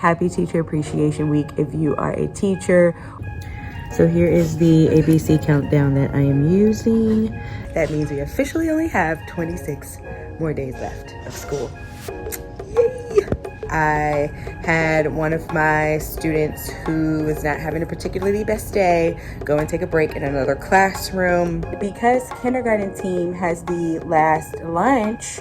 Happy Teacher Appreciation Week if you are a teacher. So here is the ABC countdown that I am using. That means we officially only have 26 more days left of school. Yay! I had one of my students who was not having a particularly best day go and take a break in another classroom. Because kindergarten team has the last lunch,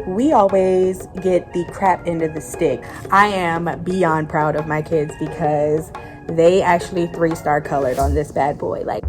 we always get the crap end of the stick. I am beyond proud of my kids because they actually 3-star colored on this bad boy. Like,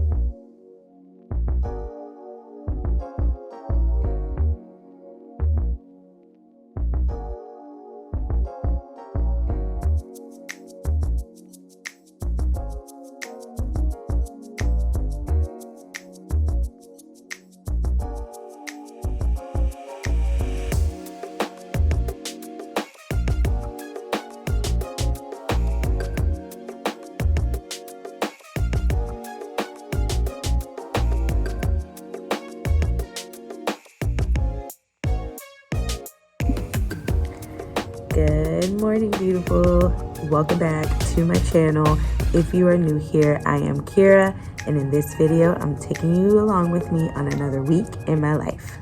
good morning, beautiful. Welcome back to my channel. If you are new here, I am Kira, and in this video, I'm taking you along with me on another week in my life.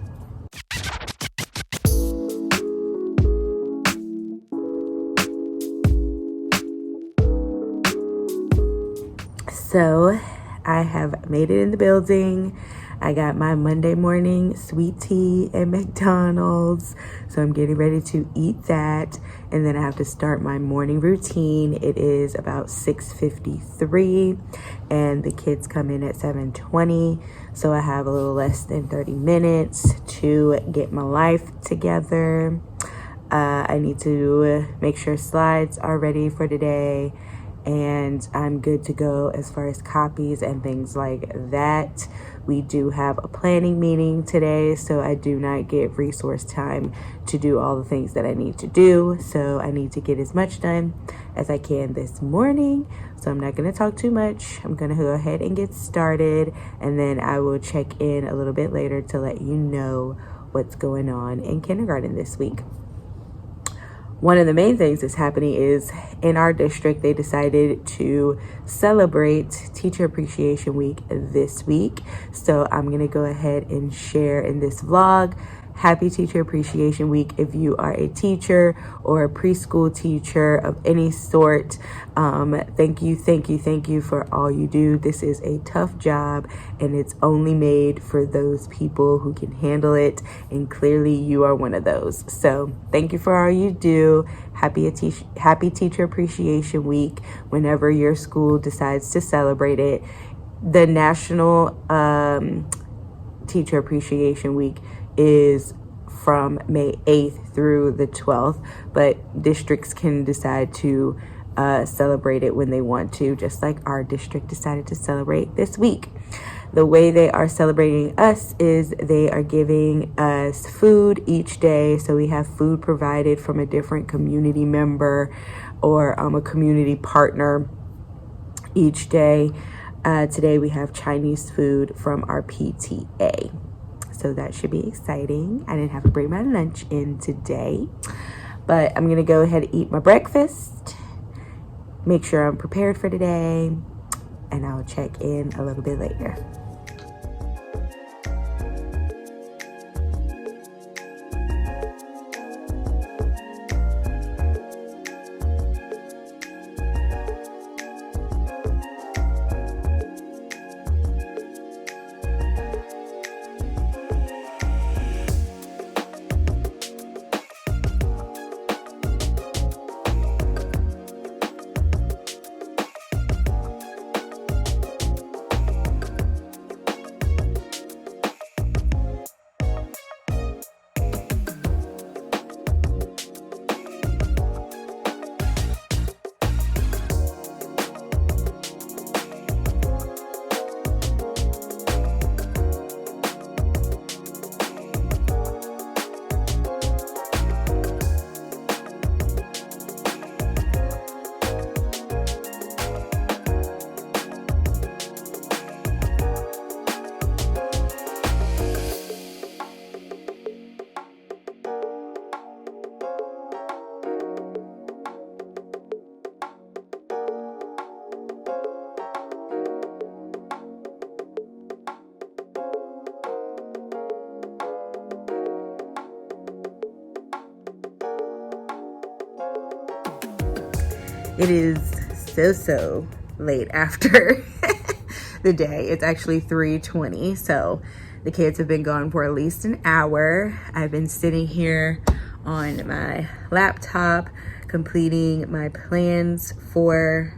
So, I have made it in the building. I got my Monday morning sweet tea at McDonald's. So I'm getting ready to eat that. And then I have to start my morning routine. It is about 6:53 and the kids come in at 7:20. So I have a little less than 30 minutes to get my life together. I need to make sure slides are ready for today. And I'm good to go as far as copies and things like that. We do have a planning meeting today, so I do not get resource time to do all the things that I need to do. So I need to get as much done as I can this morning. So I'm not going to talk too much. I'm going to go ahead and get started, and then I will check in a little bit later to let you know what's going on in kindergarten this week. One of the main things that's happening is in our district, they decided to celebrate Teacher Appreciation Week this week. So I'm going to go ahead and share in this vlog. Happy Teacher Appreciation Week if you are a teacher or a preschool teacher of any sort. Thank you for all you do. This is a tough job, and it's only made for those people who can handle it, and clearly you are one of those. So thank you for all you do. Happy Teacher Appreciation Week whenever your school decides to celebrate it. The National Teacher Appreciation Week is from May 8th through the 12th, but districts can decide to celebrate it when they want to, just like our district decided to celebrate this week. The way they are celebrating us is they are giving us food each day. So we have food provided from a different community member or a community partner each day. Today we have Chinese food from our PTA. So that should be exciting. I didn't have to bring my lunch in today, but I'm gonna go ahead and eat my breakfast, make sure I'm prepared for today, and I'll check in a little bit later. It is so late after the day. It's actually 3:20, so the kids have been gone for at least an hour. I've been sitting here on my laptop completing my plans for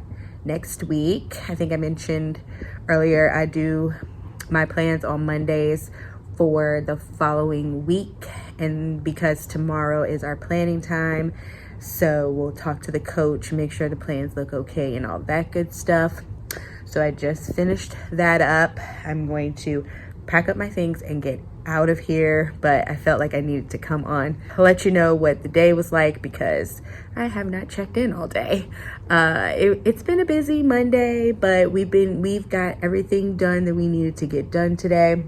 next week. I think I mentioned earlier I do my plans on Mondays for the following week, and because tomorrow is our planning time, so we'll talk to the coach, make sure the plans look okay and all that good stuff. So I just finished that up. I'm going to pack up my things and get out of here, but I felt like I needed to come on, let you know what the day was like, because I have not checked in all day. It's been a busy Monday, but we've got everything done that we needed to get done today.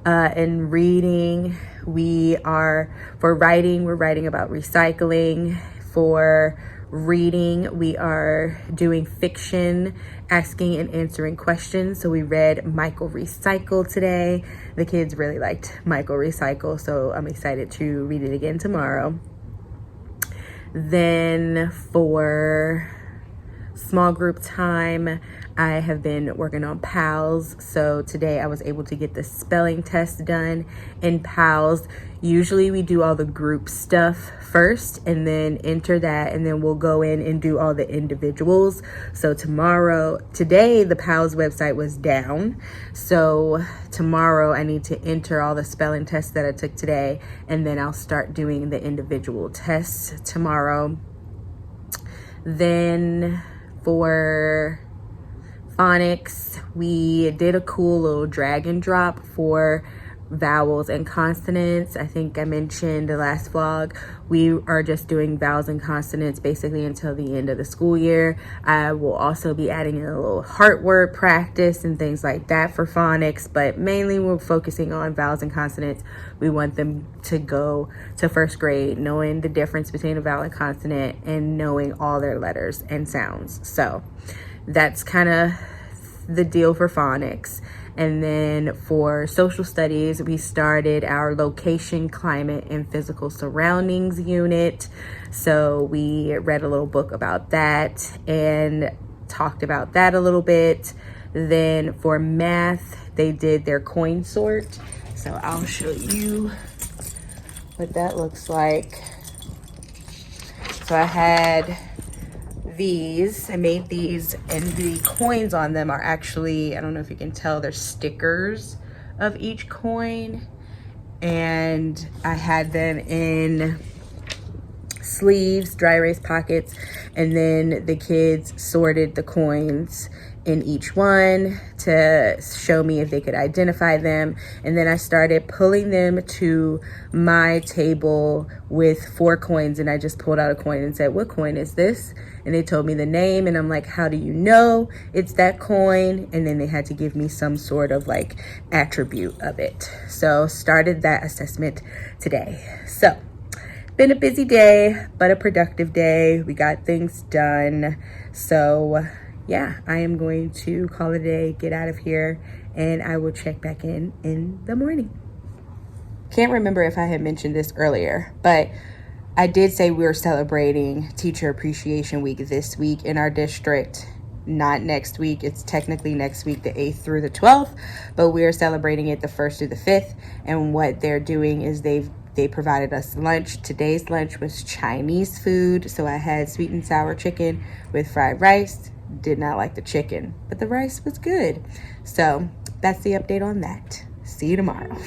And reading, for writing, we're writing about recycling. For reading, we are doing fiction, asking and answering questions. So we read Michael Recycle today. The kids really liked Michael Recycle, so I'm excited to read it again tomorrow. Then for small group time, I have been working on PALS. So today I was able to get the spelling test done in PALS. Usually we do all the group stuff first and then enter that, and then we'll go in and do all the individuals. So today the PALS website was down. So tomorrow I need to enter all the spelling tests that I took today, and then I'll start doing the individual tests tomorrow. Then for phonics, we did a cool little drag and drop for vowels and consonants. I think I mentioned the last vlog, we are just doing vowels and consonants basically until the end of the school year. I will also be adding in a little heart word practice and things like that for phonics, but mainly we're focusing on vowels and consonants. We want them to go to first grade knowing the difference between a vowel and consonant and knowing all their letters and sounds. So that's kind of the deal for phonics. And then for social studies, we started our location, climate, and physical surroundings unit. So we read a little book about that and talked about that a little bit. Then for math, they did their coin sort. So I'll show you what that looks like. So I had these, I made these, and the coins on them are actually, I don't know if you can tell, they're stickers of each coin, and I had them in sleeves, dry erase pockets, and then the kids sorted the coins in each one to show me if they could identify them. And then I started pulling them to my table with 4 coins, and I just pulled out a coin and said, "What coin is this?" And they told me the name, and I'm like, "How do you know it's that coin?" And then they had to give me some sort of like attribute of it. So started that assessment today. So been a busy day, but a productive day. We got things done. So yeah, I am going to call it a day, get out of here, and I will check back in the morning. Can't remember if I had mentioned this earlier, but I did say we were celebrating Teacher Appreciation Week this week in our district. Not next week. It's technically next week, the 8th through the 12th, but we are celebrating it the 1st through the 5th. And what they're doing is they provided us lunch. Today's lunch was Chinese food. So I had sweet and sour chicken with fried rice. Did not like the chicken, but the rice was good. So that's the update on that. See you tomorrow.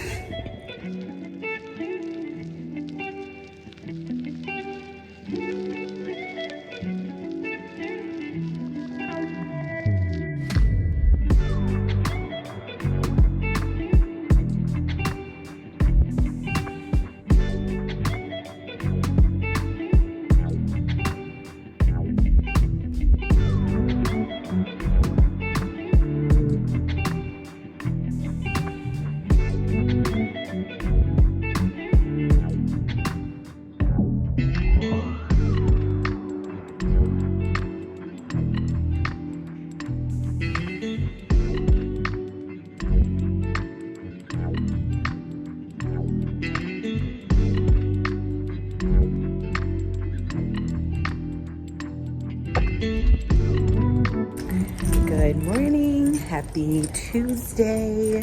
Good morning. Happy Tuesday.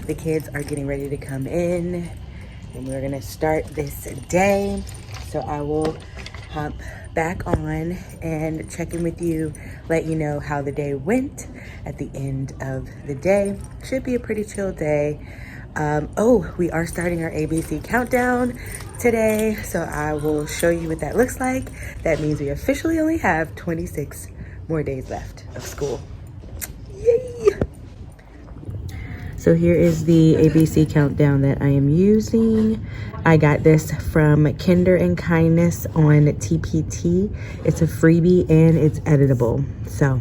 The kids are getting ready to come in and we're gonna start this day. So I will hop back on and check in with you, let you know how the day went at the end of the day. Should be a pretty chill day. We are starting our ABC countdown today, so I will show you what that looks like. That means we officially only have 26 more days left of school. Yay! So here is the ABC countdown that I am using. I got this from Kinder and Kindness on TPT. It's a freebie and it's editable. So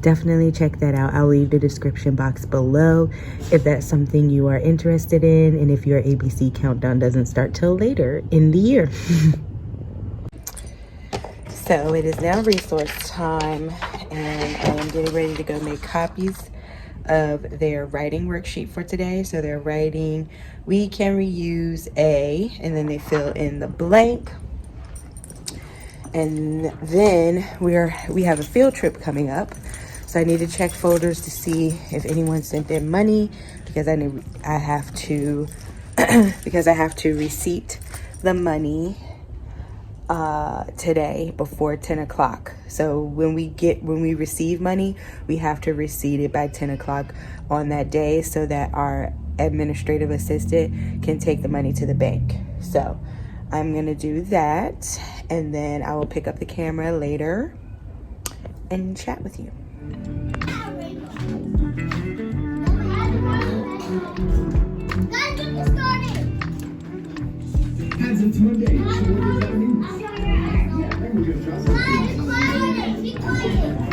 definitely check that out. I'll leave the description box below if that's something you are interested in and if your ABC countdown doesn't start till later in the year. So it is now resource time and I am getting ready to go make copies of their writing worksheet for today. So they're writing, we can reuse a, and then they fill in the blank. And then we have a field trip coming up. So I need to check folders to see if anyone sent in money because I have to because I have to receipt the money today before 10 o'clock. So when we receive money, we have to receipt it by 10 o'clock on that day so that our administrative assistant can take the money to the bank. So I'm gonna do that and then I will pick up the camera later and chat with you. It's Monday, so what does that mean? Yeah, then we're gonna drop something. Be quiet.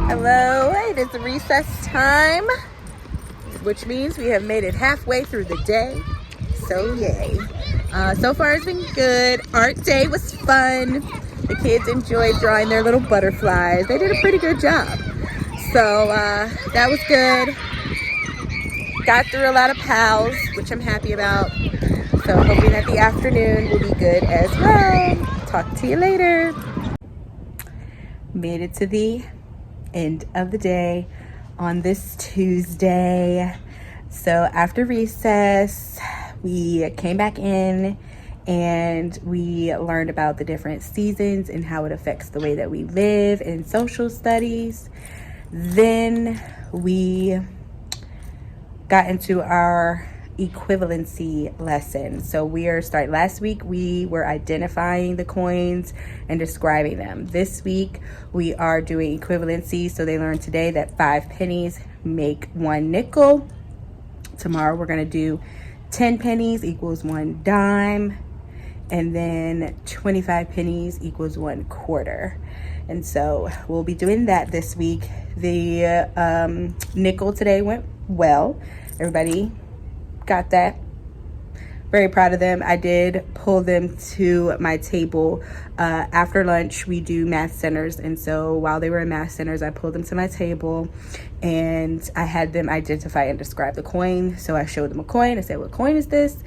Hello, it is recess time, which means we have made it halfway through the day. So yay. So far it's been good. Art day was fun. The kids enjoyed drawing their little butterflies. They did a pretty good job. So that was good. Got through a lot of pals, which I'm happy about. So hoping that the afternoon will be good as well. Talk to you later. Made it to the end of the day on this Tuesday. So after recess, we came back in and we learned about the different seasons and how it affects the way that we live in social studies. Then we got into our equivalency lesson. So last week we were identifying the coins and describing them. This week we are doing equivalency. So they learned today that 5 pennies make 1 nickel. Tomorrow we're going to do 10 pennies equals 1 dime, and then 25 pennies equals 1 quarter. And so we'll be doing that this week. The nickel today went well. Everybody got that. Very proud of them. I did pull them to my table. After lunch, we do math centers. And so while they were in math centers, I pulled them to my table and I had them identify and describe the coin. So I showed them a coin. I said, what coin is this?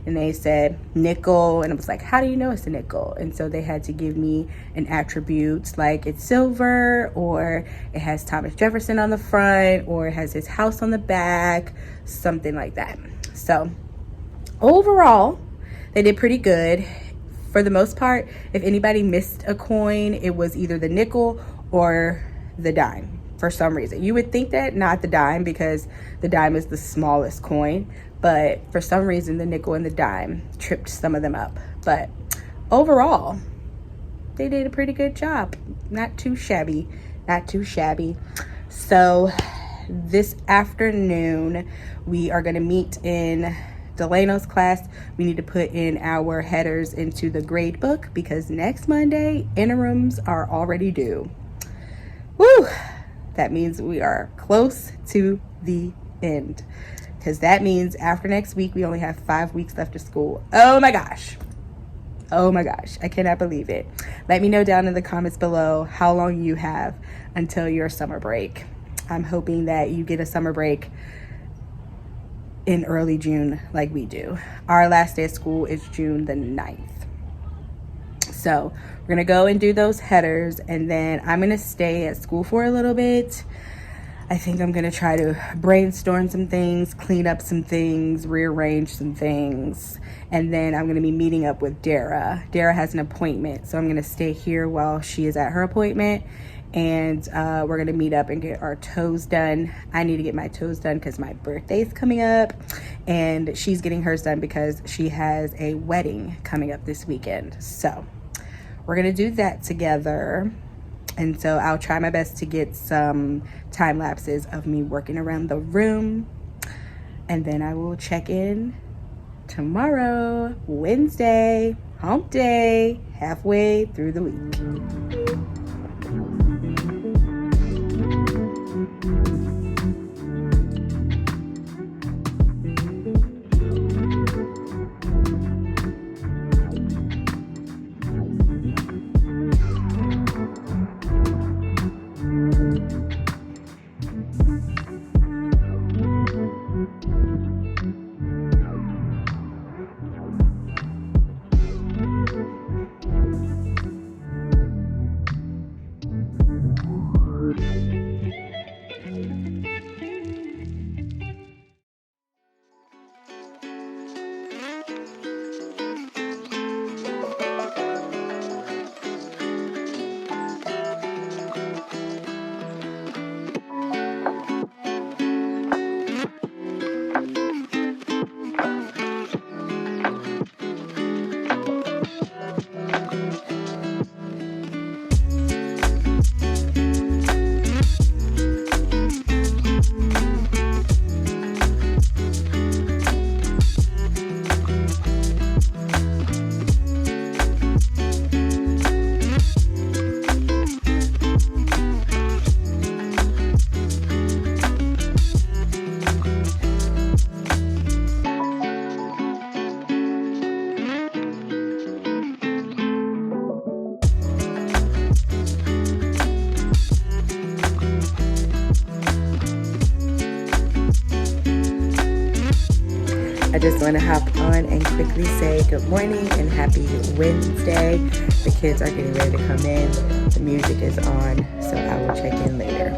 And they said nickel. And I was like, how do you know it's a nickel? And so they had to give me an attribute like it's silver, or it has Thomas Jefferson on the front, or it has his house on the back, something like that. So overall, they did pretty good. for the most part, if anybody missed a coin, it was either the nickel or the dime for some reason. You would think that not the dime, because the dime is the smallest coin, but for some reason the nickel and the dime tripped some of them up. But overall, they did a pretty good job. Not too shabby, not too shabby. So this afternoon we are going to meet in Delano's class. We need to put in our headers into the grade book because next Monday interims are already due. Woo! That means we are close to the end, because that means after next week we only have 5 weeks left of school. Oh my gosh, I cannot believe it. Let me know down in the comments below how long you have until your summer break. I'm hoping that you get a summer break in early June like we do. Our last day of school is June the 9th. So we're gonna go and do those headers, and then I'm gonna stay at school for a little bit. I think I'm gonna try to brainstorm some things, clean up some things, rearrange some things, and then I'm gonna be meeting up with Dara. Dara has an appointment, so I'm gonna stay here while she is at her appointment, and we're gonna meet up and get our toes done. I need to get my toes done because my birthday's coming up, and she's getting hers done because she has a wedding coming up this weekend. So we're gonna do that together. And so I'll try my best to get some time lapses of me working around the room. And then I will check in tomorrow, Wednesday, hump day, halfway through the week. I just want to hop on and quickly say good morning and happy Wednesday. The kids are getting ready to come in. The music is on, so I will check in later.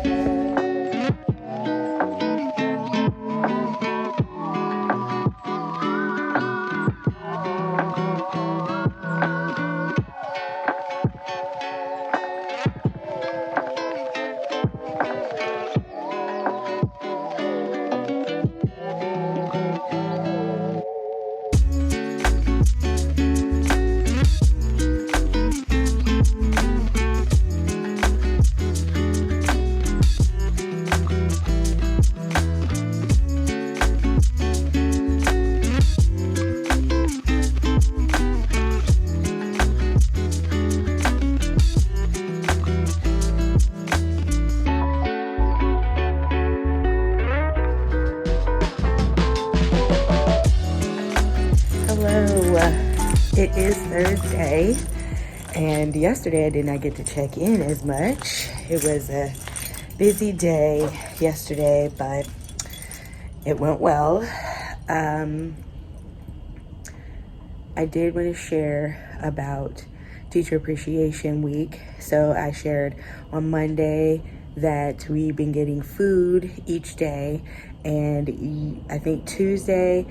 It is Thursday, and yesterday I did not get to check in as much. It was a busy day yesterday, but it went well. I did want to share about Teacher Appreciation Week. So I shared on Monday that we've been getting food each day, and I think Tuesday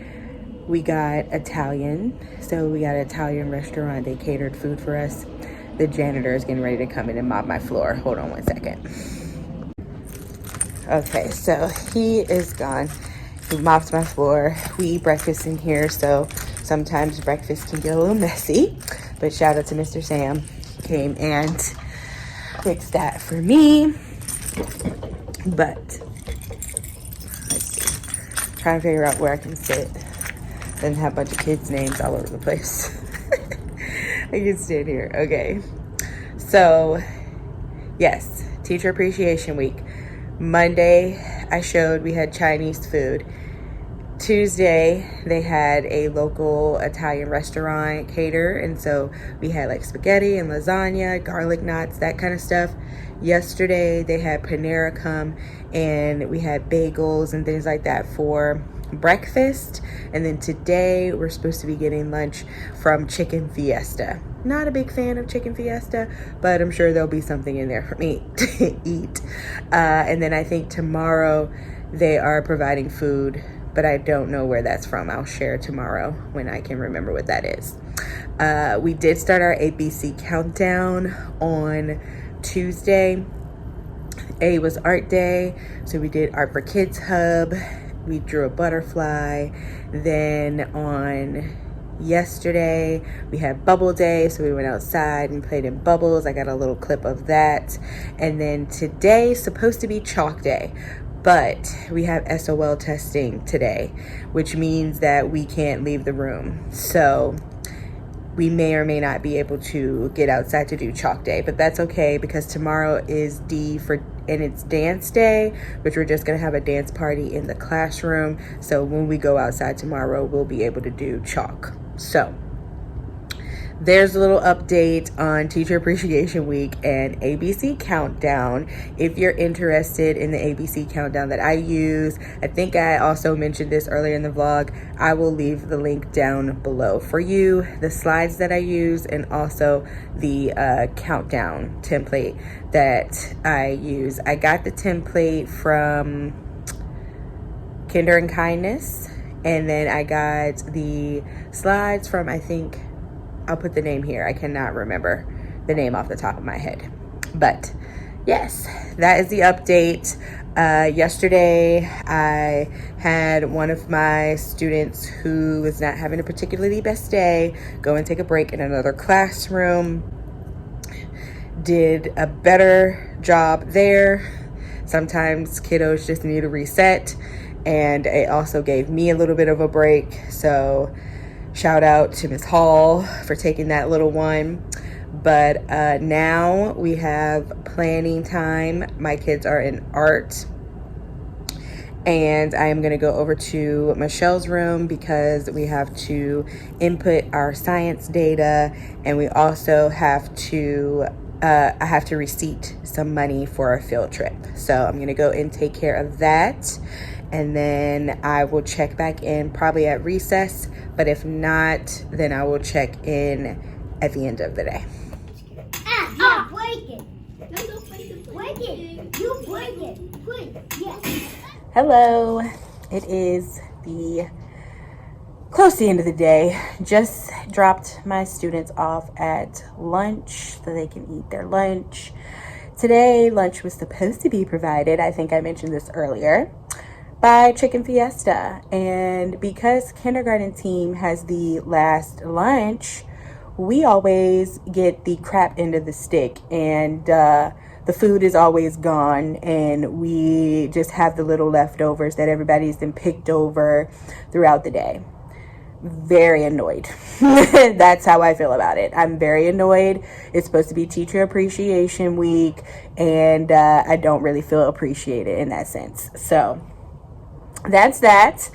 we got Italian. So we got an Italian restaurant. They catered food for us. The janitor is getting ready to come in and mop my floor. Hold on one second. Okay, so he is gone. He mops my floor. We eat breakfast in here, so sometimes breakfast can get a little messy. But shout out to Mr. Sam. He came and fixed that for me. But let's see. Trying to figure out where I can sit. Doesn't have a bunch of kids' names all over the place. I can stand here. Okay. So, yes, Teacher Appreciation Week. Monday, I showed we had Chinese food. Tuesday, they had a local Italian restaurant cater, and so we had like spaghetti and lasagna, garlic knots, that kind of stuff. Yesterday, they had Panera come, and we had bagels and things like that for breakfast. And then today, we're supposed to be getting lunch from Chicken Fiesta. Not a big fan of Chicken Fiesta, but I'm sure there'll be something in there for me to eat. And then I think tomorrow they are providing food, but I don't know where that's from. I'll share tomorrow when I can remember what that is. We did start our ABC countdown on Tuesday. A was art day, so we did art for Kids Hub. We drew a butterfly. Then on yesterday we had bubble day, so we went outside and played in bubbles. I got a little clip of that. And then today is supposed to be chalk day, but we have SOL testing today, which means that we can't leave the room. So we may or may not be able to get outside to do chalk day, but that's okay because tomorrow is and it's dance day, which we're just gonna have a dance party in the classroom. So when we go outside tomorrow, we'll be able to do chalk. So there's a little update on Teacher Appreciation Week and ABC Countdown. If you're interested in the ABC Countdown that I use, I think I also mentioned this earlier in the vlog, I will leave the link down below for you, the slides that I use, and also the countdown template that I use. I got the template from Kinder and Kindness, and then I got the slides from, I think, I'll put the name here. I cannot remember the name off the top of my head. But yes, that is the update. Yesterday, I had one of my students who was not having a particularly best day go and take a break in another classroom. Did a better job there. Sometimes kiddos just need a reset. And it also gave me a little bit of a break. So shout out to Miss Hall for taking that little one. But now we have planning time. My kids are in art. And I am going to go over to Michelle's room because we have to input our science data. And we also have to, I have to receipt some money for a field trip. So I'm going to go and take care of that. And then I will check back in probably at recess. But if not, then I will check in at the end of the day. Break it. No, don't break it. Break it. You break it. Break it. Yes. Hello. It is close to the end of the day. Just dropped my students off at lunch so they can eat their lunch. Today, lunch was supposed to be provided, I think I mentioned this earlier, by Chicken Fiesta. And because kindergarten team has the last lunch, we always get the crap end of the stick, and the food is always gone, and we just have the little leftovers that everybody's been picked over throughout the day. Very annoyed. That's how I feel about it. I'm very annoyed. It's supposed to be Teacher Appreciation Week, and I don't really feel appreciated in that sense. So that's that.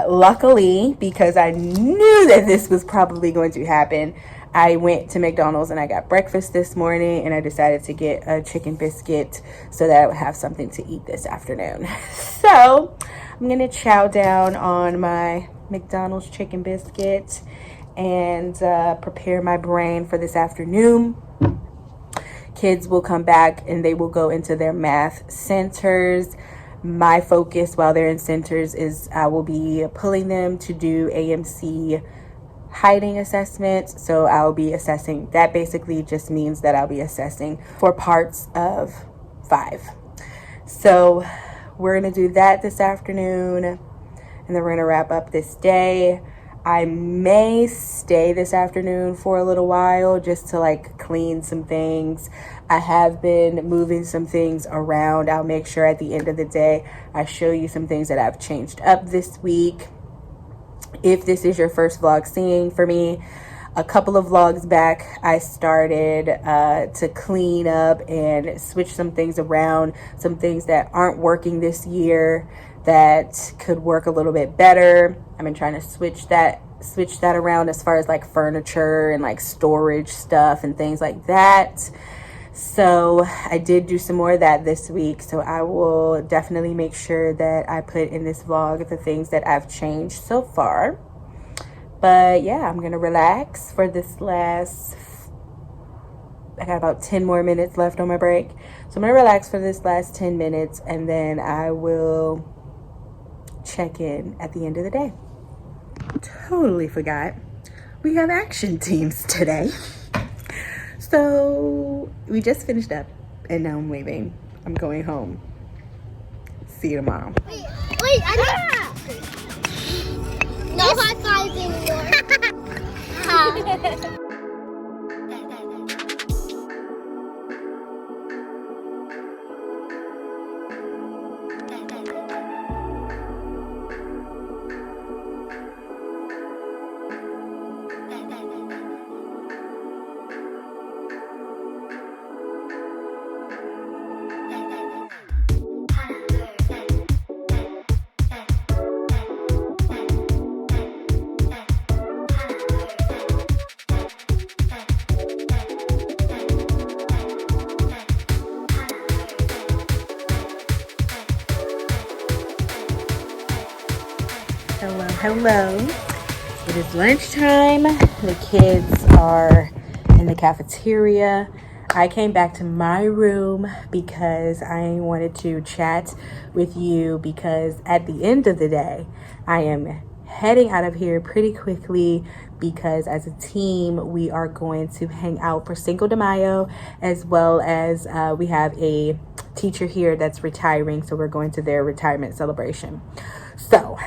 Luckily, because I knew that this was probably going to happen, I went to McDonald's and I got breakfast this morning, and I decided to get a chicken biscuit so that I would have something to eat this afternoon. So I'm gonna chow down on my McDonald's chicken biscuit and prepare my brain for this afternoon. Kids will come back and they will go into their math centers. my focus while they're in centers is I will be pulling them to do AMC hiding assessments. So I'll be assessing. That basically just means that I'll be assessing for parts of 5. So we're going to do that this afternoon, and then we're going to wrap up this day. I may stay this afternoon for a little while just to like clean some things. I have been moving some things around. I'll make sure at the end of the day I show you some things that I've changed up this week. If this is your first vlog seeing for me, a couple of vlogs back I started to clean up and switch some things around, some things that aren't working this year that could work a little bit better. I've been trying to switch that around as far as like furniture and like storage stuff and things like that. So I did do some more of that this week. So I will definitely make sure that I put in this vlog the things that I've changed so far. But yeah, I'm gonna relax for this last, I got about 10 more minutes left on my break. So I'm gonna relax for this last 10 minutes, and then I will check in at the end of the day. Totally forgot we have action teams today. So we just finished up and now I'm leaving. I'm going home. See you tomorrow. Wait, I know. No high fives anymore. Hello. It is lunchtime. The kids are in the cafeteria. I came back to my room because I wanted to chat with you, because at the end of the day, I am heading out of here pretty quickly because as a team, we are going to hang out for Cinco de Mayo, as well as we have a teacher here that's retiring, so we're going to their retirement celebration. So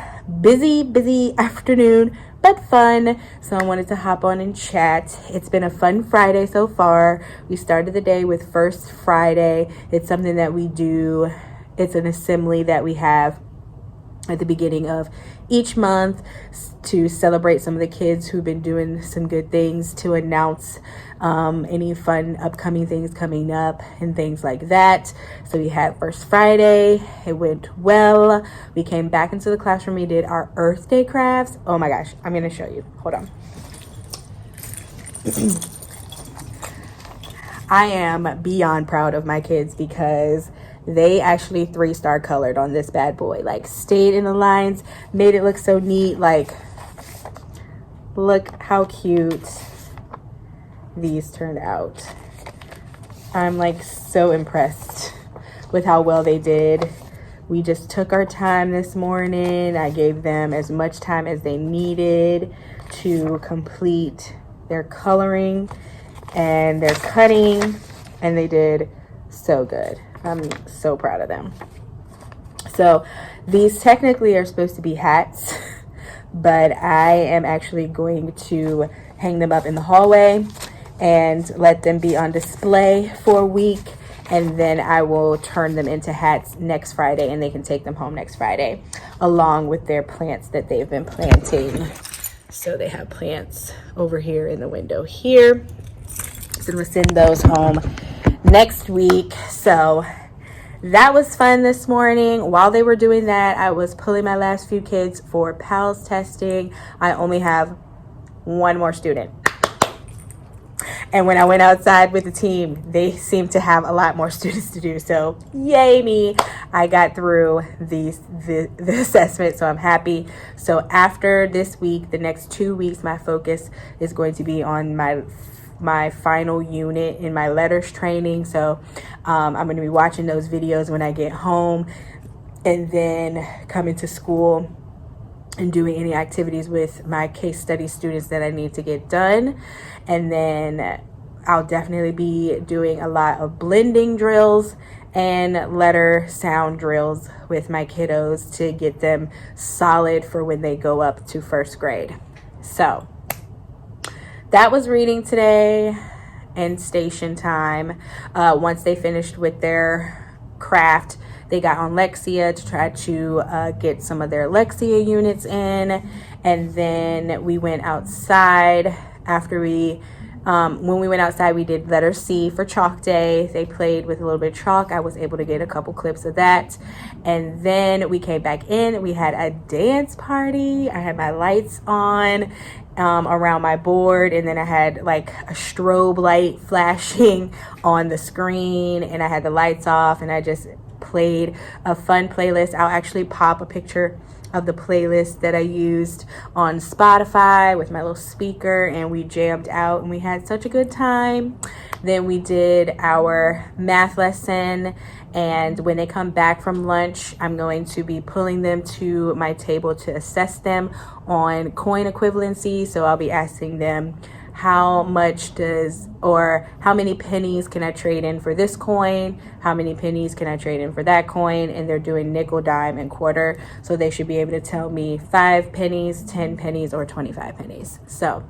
busy afternoon, but fun. So I wanted to hop on and chat. It's been a fun Friday so far. We started the day with First Friday. It's something that we do. It's an assembly that we have at the beginning of each month to celebrate some of the kids who've been doing some good things, to announce any fun upcoming things coming up and things like that. So we had First Friday. It went well. We came back into the classroom. We did our Earth Day crafts. Oh my gosh, I'm gonna show you. Hold on. I am beyond proud of my kids because they actually 3-star colored on this bad boy. Like, stayed in the lines, made it look so neat. Like, look how cute these turned out. I'm like so impressed with how well they did. We just took our time this morning. I gave them as much time as they needed to complete their coloring and their cutting, and they did so good. I'm so proud of them. So these technically are supposed to be hats, but I am actually going to hang them up in the hallway and let them be on display for a week, and then I will turn them into hats next Friday, and they can take them home next Friday along with their plants that they've been planting. So they have plants over here in the window here. So we'll send those home next week. So that was fun this morning. While they were doing that, I was pulling my last few kids for PALS testing. I only have one more student. And when I went outside with the team, they seemed to have a lot more students to do. So yay me, I got through the assessment, so I'm happy. So after this week, the next 2 weeks, my focus is going to be on my final unit in my letters training. So I'm going to be watching those videos when I get home. and then coming to school and doing any activities with my case study students that I need to get done. And then I'll definitely be doing a lot of blending drills and letter sound drills with my kiddos to get them solid for when they go up to first grade. So that was reading today and station time. Once they finished with their craft, they got on Lexia to try to get some of their Lexia units in. And then we went outside after when we went outside, we did letter C for chalk day. They played with a little bit of chalk. I was able to get a couple clips of that. And then we came back in. We had a dance party. I had my lights on around my board. And then I had like a strobe light flashing on the screen. And I had the lights off. And I just played a fun playlist. I'll actually pop a picture of the playlist that I used on Spotify with my little speaker, and we jammed out and we had such a good time. Then we did our math lesson, and when they come back from lunch, I'm going to be pulling them to my table to assess them on coin equivalency. So I'll be asking them, how many pennies can I trade in for this coin? How many pennies can I trade in for that coin? And they're doing nickel, dime, and quarter. So they should be able to tell me 5 pennies, 10 pennies, or 25 pennies. So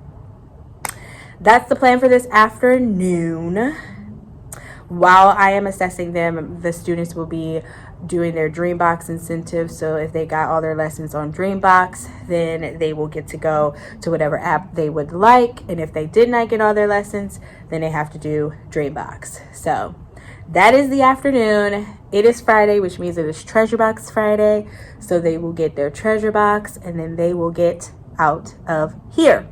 that's the plan for this afternoon. While I am assessing them, the students will be doing their Dreambox incentive. So if they got all their lessons on Dreambox, then they will get to go to whatever app they would like. And if they did not get all their lessons, then they have to do Dreambox. So that is the afternoon. It is Friday, which means it is Treasure Box Friday. So they will get their Treasure Box, and then they will get out of here.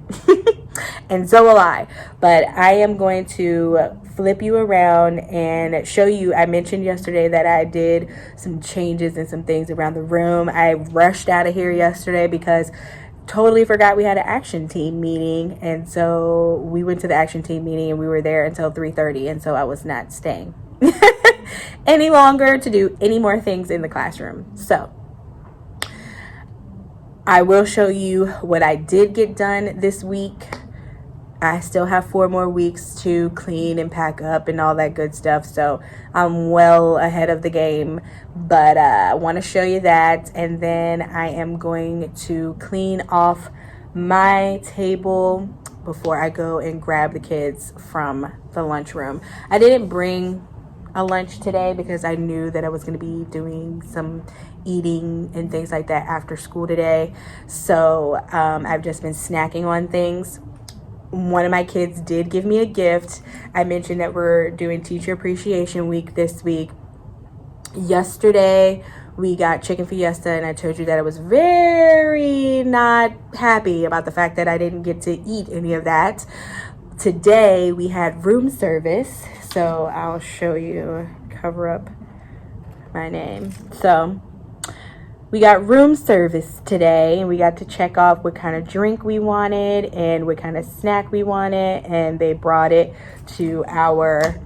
And so will I. But I am going to flip you around and show you. I mentioned yesterday that I did some changes and some things around the room. I rushed out of here yesterday because totally forgot we had an action team meeting. And so we went to the action team meeting and we were there until 3:30. And so I was not staying any longer to do any more things in the classroom. So I will show you what I did get done this week. I still have 4 more weeks to clean and pack up and all that good stuff. So I'm well ahead of the game, but I want to show you that. And then I am going to clean off my table before I go and grab the kids from the lunchroom. I didn't bring a lunch today because I knew that I was going to be doing some eating and things like that after school today. So I've just been snacking on things. One of my kids did give me a gift. I mentioned that we're doing Teacher Appreciation Week this week. Yesterday, we got chicken fiesta, and I told you that I was very not happy about the fact that I didn't get to eat any of that. Today, we had room service. So I'll show you, cover up my name. So we got room service today, and we got to check off what kind of drink we wanted and what kind of snack we wanted, and they brought it to our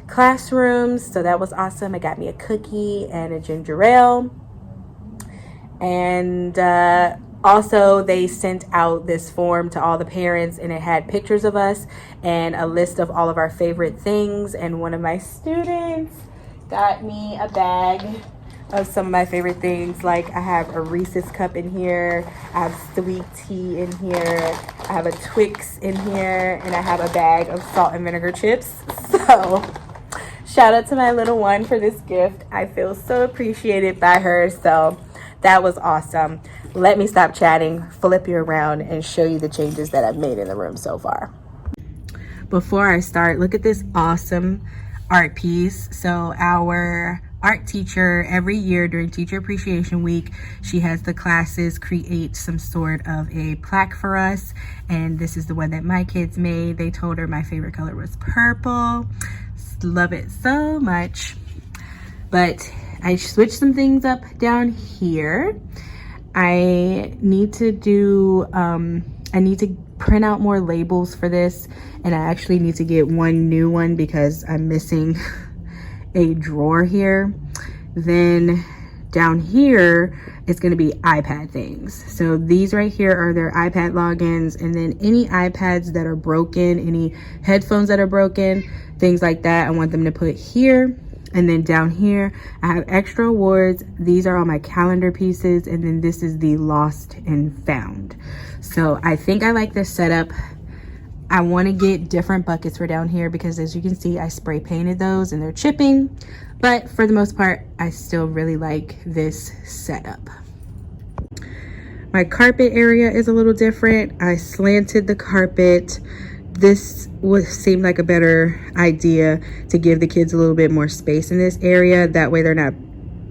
classrooms. So that was awesome. It got me a cookie and a ginger ale. And also they sent out this form to all the parents, and it had pictures of us and a list of all of our favorite things. And one of my students got me a bag of some of my favorite things. Like I have a Reese's cup in here, I have sweet tea in here, I have a Twix in here, and I have a bag of salt and vinegar chips. So shout out to my little one for this gift. I feel so appreciated by her. So that was awesome. Let me stop chatting, flip you around, and show you the changes that I've made in the room so far. Before I start, look at this awesome art piece. So our art teacher, every year during Teacher Appreciation Week, she has the classes create some sort of a plaque for us, and this is the one that my kids made. They told her my favorite color was purple. Love it so much. But I switched some things up down here. I need to do I need to print out more labels for this, and I actually need to get one new one because I'm missing a drawer here. Then down here it's going to be iPad things. So these right here are their iPad logins, and then any iPads that are broken, any headphones that are broken, things like that, I want them to put here. And then down here I have extra awards. These are all my calendar pieces, and then this is the lost and found. So I think I like this setup. I want to get different buckets for down here because, as you can see, I spray painted those and they're chipping, but for the most part I still really like this setup. My carpet area is a little different. I slanted the carpet. This would seem like a better idea to give the kids a little bit more space in this area. That way they're not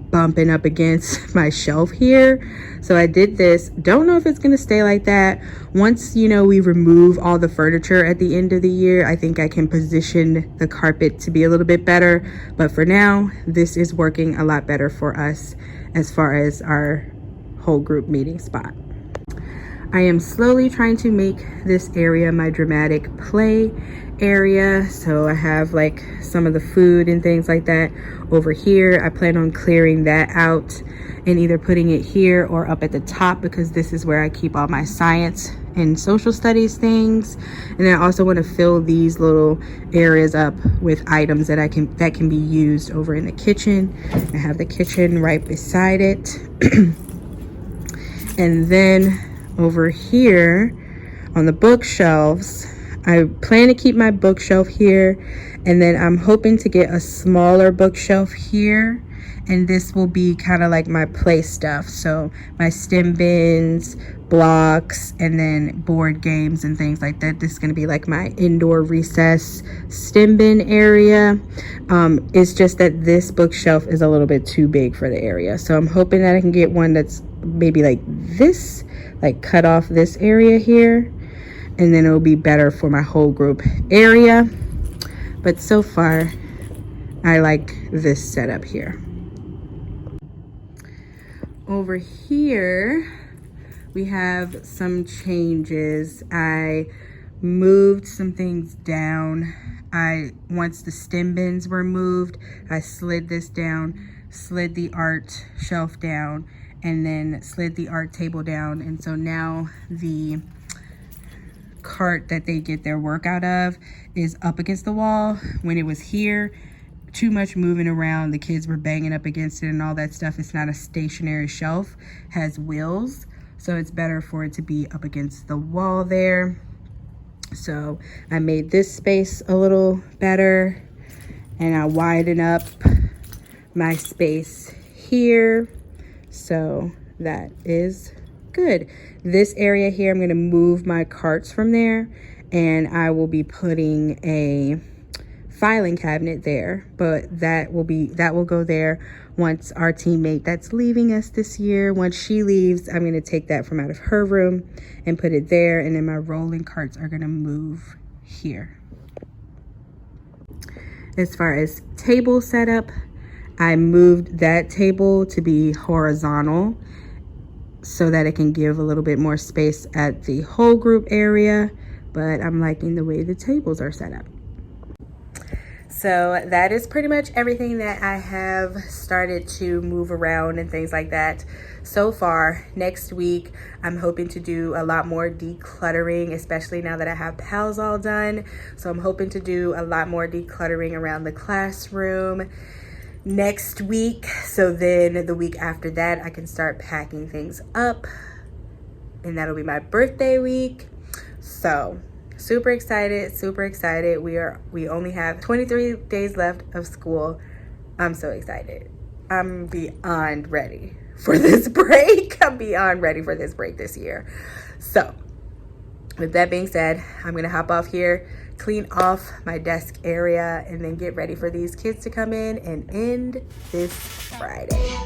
bumping up against my shelf here. So I did this. Don't know if it's going to stay like that. Once, you know, we remove all the furniture at the end of the year, I think I can position the carpet to be a little bit better. But for now, this is working a lot better for us as far as our whole group meeting spot. I am slowly trying to make this area my dramatic play area. So I have like some of the food and things like that over here. I plan on clearing that out and either putting it here or up at the top, because this is where I keep all my science and social studies things. And I also want to fill these little areas up with items that can be used over in the kitchen. I have the kitchen right beside it. And then over here on the bookshelves, I plan to keep my bookshelf here, and then I'm hoping to get a smaller bookshelf here, and this will be kind of like my play stuff. So my stem bins, blocks, and then board games and things like that. This is going to be like my indoor recess stem bin area. It's just that this bookshelf is a little bit too big for the area, so I'm hoping that I can get one that's maybe like this, like cut off this area here, and then it'll be better for my whole group area. But so far I like this setup here. Over here we have some changes. I moved some things down. Once the stem bins were moved, I slid this down, slid the art shelf down, and then slid the art table down. And so now the cart that they get their work out of is up against the wall. When it was here, too much moving around, the kids were banging up against it and all that stuff. It's not a stationary shelf, has wheels, so it's better for it to be up against the wall there. So I made this space a little better, and I widen up my space here. So that is good. This area here, I'm going to move my carts from there, and I will be putting a filing cabinet there, but that will go there once our teammate that's leaving us this year, once she leaves, I'm going to take that from out of her room and put it there, and then my rolling carts are going to move here. As far as table setup, I moved that table to be horizontal so that it can give a little bit more space at the whole group area, but I'm liking the way the tables are set up. So that is pretty much everything that I have started to move around and things like that so far. Next week, I'm hoping to do a lot more decluttering, especially now that I have PALs all done. So I'm hoping to do a lot more decluttering around the classroom next week. So then the week after that, I can start packing things up, and that'll be my birthday week. So super excited, super excited. We only have 23 days left of school. I'm so excited. I'm beyond ready for this break. I'm beyond ready for this break this year. So with that being said, I'm gonna hop off here, clean off my desk area, and then get ready for these kids to come in and end this Friday.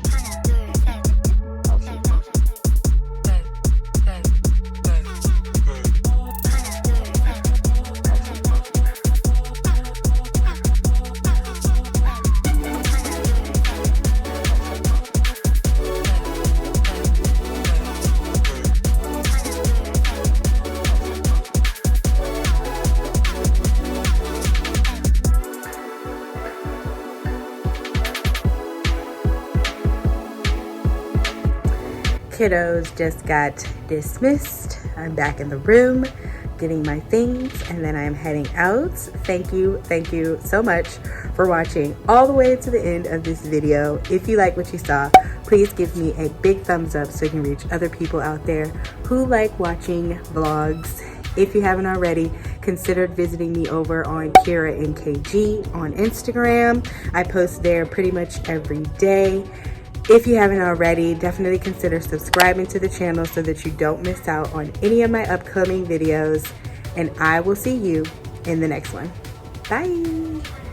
kiddos just got dismissed. I'm back in the room getting my things, and then I'm heading out. Thank you so much for watching all the way to the end of this video. If you like what you saw, please give me a big thumbs up so you can reach other people out there who like watching vlogs. If you haven't already, consider visiting me over on Kira NKG on Instagram. I post there pretty much every day. If you haven't already, definitely consider subscribing to the channel so that you don't miss out on any of my upcoming videos. And I will see you in the next one. Bye.